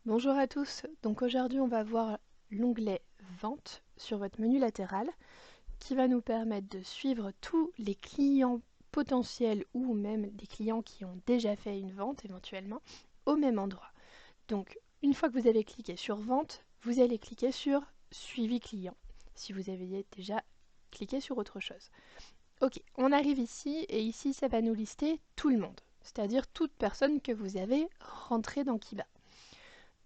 Bonjour à tous, donc aujourd'hui on va voir l'onglet Vente sur votre menu latéral qui va nous permettre de suivre tous les clients potentiels ou même des clients qui ont déjà fait une vente éventuellement au même endroit. Donc une fois que vous avez cliqué sur Vente, vous allez cliquer sur Suivi client si vous avez déjà cliqué sur autre chose. Ok, on arrive ici et ici ça va nous lister tout le monde, c'est-à-dire toute personne que vous avez rentrée dans Kiba.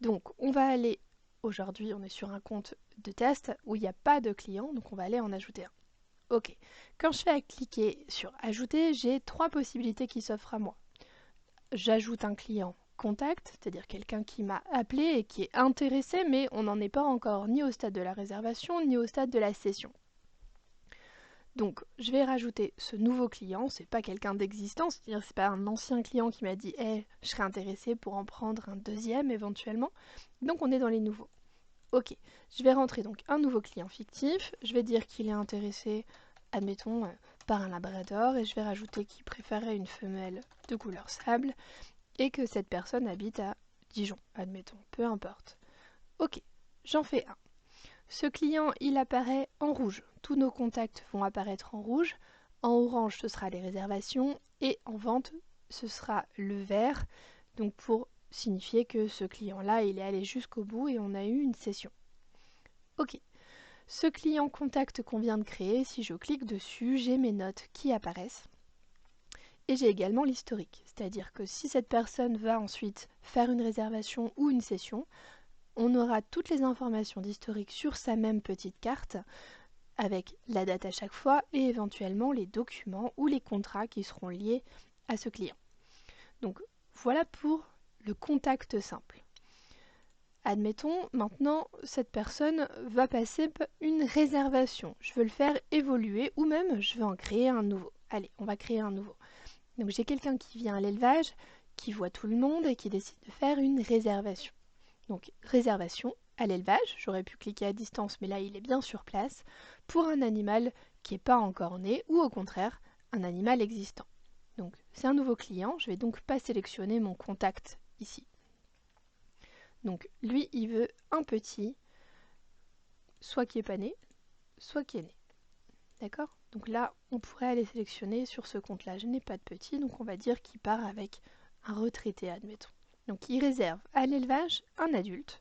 Donc on va aller, aujourd'hui on est sur un compte de test où il n'y a pas de client, donc on va aller en ajouter un. Ok, quand je fais à cliquer sur ajouter, j'ai trois possibilités qui s'offrent à moi. J'ajoute un client contact, c'est-à-dire quelqu'un qui m'a appelé et qui est intéressé, mais on n'en est pas encore ni au stade de la réservation ni au stade de la session. Donc je vais rajouter ce nouveau client, c'est pas quelqu'un d'existant, c'est-à-dire c'est pas un ancien client qui m'a dit hey, je serais intéressé pour en prendre un deuxième éventuellement. Donc on est dans les nouveaux. Ok, je vais rentrer donc un nouveau client fictif, je vais dire qu'il est intéressé, admettons, par un labrador, et je vais rajouter qu'il préférait une femelle de couleur sable, et que cette personne habite à Dijon, admettons, peu importe. Ok, j'en fais un. Ce client, il apparaît en rouge. Tous nos contacts vont apparaître en rouge. En orange, ce sera les réservations. Et en vente, ce sera le vert. Donc pour signifier que ce client-là, il est allé jusqu'au bout et on a eu une session. Ok. Ce client contact qu'on vient de créer, si je clique dessus, j'ai mes notes qui apparaissent. Et j'ai également l'historique. C'est-à-dire que si cette personne va ensuite faire une réservation ou une session, on aura toutes les informations d'historique sur sa même petite carte, avec la date à chaque fois et éventuellement les documents ou les contrats qui seront liés à ce client. Donc voilà pour le contact simple. Admettons, maintenant, cette personne va passer une réservation. Je veux le faire évoluer ou même je veux en créer un nouveau. Allez, on va créer un nouveau. Donc j'ai quelqu'un qui vient à l'élevage, qui voit tout le monde et qui décide de faire une réservation. Donc réservation à l'élevage, j'aurais pu cliquer à distance mais là il est bien sur place, pour un animal qui n'est pas encore né ou au contraire un animal existant. Donc c'est un nouveau client, je vais donc pas sélectionner mon contact ici. Donc lui il veut un petit, soit qui est pas né, soit qui est né. D'accord? Donc là on pourrait aller sélectionner sur ce compte là, je n'ai pas de petit, donc on va dire qu'il part avec un retraité admettons. Donc il réserve à l'élevage un adulte.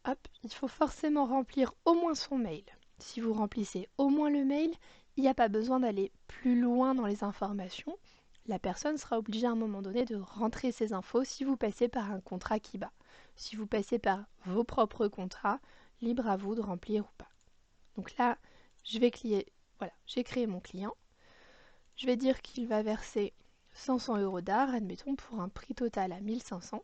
Hop, il faut forcément remplir au moins son mail. Si vous remplissez au moins le mail, il n'y a pas besoin d'aller plus loin dans les informations. La personne sera obligée à un moment donné de rentrer ses infos si vous passez par un contrat Kiba. Si vous passez par vos propres contrats, libre à vous de remplir ou pas. Donc là, je vais cliquer, voilà, j'ai créé mon client. Je vais dire qu'il va verser 500 € d'art, admettons, pour un prix total à 1500.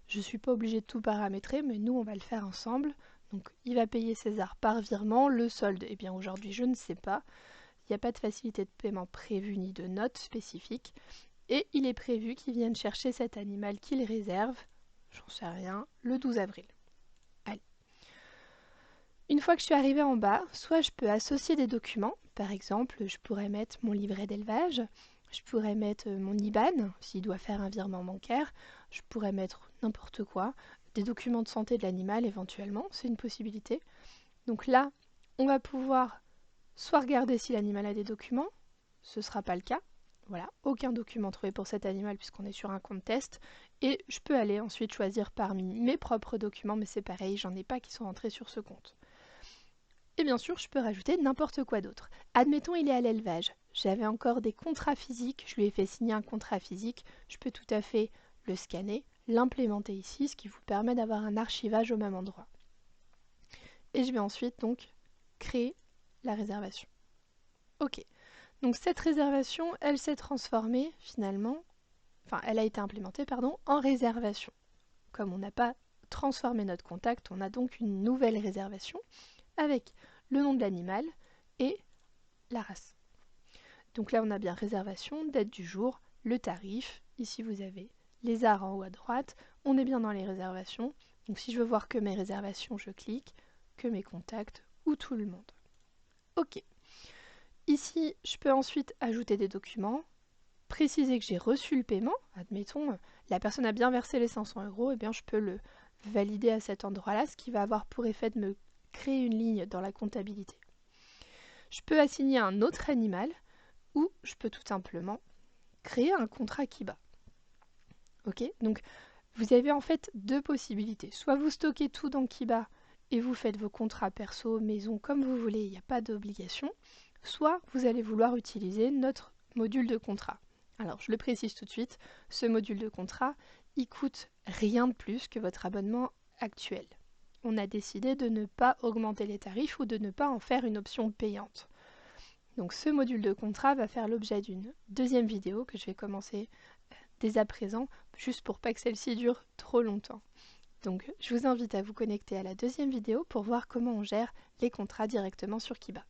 Je ne suis pas obligée de tout paramétrer, mais nous, on va le faire ensemble. Donc, il va payer ses arts par virement. Le solde, eh bien, aujourd'hui, je ne sais pas. Il n'y a pas de facilité de paiement prévue ni de note spécifique. Et il est prévu qu'il vienne chercher cet animal qu'il réserve, j'en sais rien, le 12 avril. Allez. Une fois que je suis arrivée en bas, soit je peux associer des documents. Par exemple, je pourrais mettre mon livret d'élevage. Je pourrais mettre mon IBAN, s'il doit faire un virement bancaire. Je pourrais mettre n'importe quoi. Des documents de santé de l'animal éventuellement, c'est une possibilité. Donc là, on va pouvoir soit regarder si l'animal a des documents, ce ne sera pas le cas. Voilà, aucun document trouvé pour cet animal puisqu'on est sur un compte test. Et je peux aller ensuite choisir parmi mes propres documents, mais c'est pareil, j'en ai pas qui sont rentrés sur ce compte. Et bien sûr, je peux rajouter n'importe quoi d'autre. Admettons, il est à l'élevage. J'avais encore des contrats physiques, je lui ai fait signer un contrat physique. Je peux tout à fait le scanner, l'implémenter ici, ce qui vous permet d'avoir un archivage au même endroit. Et je vais ensuite donc créer la réservation. Ok, donc cette réservation, elle s'est transformée finalement, enfin elle a été implémentée, pardon, en réservation. Comme on n'a pas transformé notre contact, on a donc une nouvelle réservation avec le nom de l'animal et la race. Donc là, on a bien réservation, date du jour, le tarif. Ici, vous avez les arts en haut à droite. On est bien dans les réservations. Donc si je veux voir que mes réservations, je clique, que mes contacts ou tout le monde. Ok. Ici, je peux ensuite ajouter des documents, préciser que j'ai reçu le paiement. Admettons, la personne a bien versé les 500 €, et bien je peux le valider à cet endroit-là, ce qui va avoir pour effet de me créer une ligne dans la comptabilité. Je peux assigner un autre animal ou je peux tout simplement créer un contrat Kiba. Ok, donc vous avez en fait deux possibilités. Soit vous stockez tout dans Kiba et vous faites vos contrats perso, maison, comme vous voulez, il n'y a pas d'obligation. Soit vous allez vouloir utiliser notre module de contrat. Alors je le précise tout de suite, ce module de contrat, il coûte rien de plus que votre abonnement actuel. On a décidé de ne pas augmenter les tarifs ou de ne pas en faire une option payante. Donc ce module de contrat va faire l'objet d'une deuxième vidéo que je vais commencer dès à présent, juste pour pas que celle-ci dure trop longtemps. Donc je vous invite à vous connecter à la deuxième vidéo pour voir comment on gère les contrats directement sur Kiba.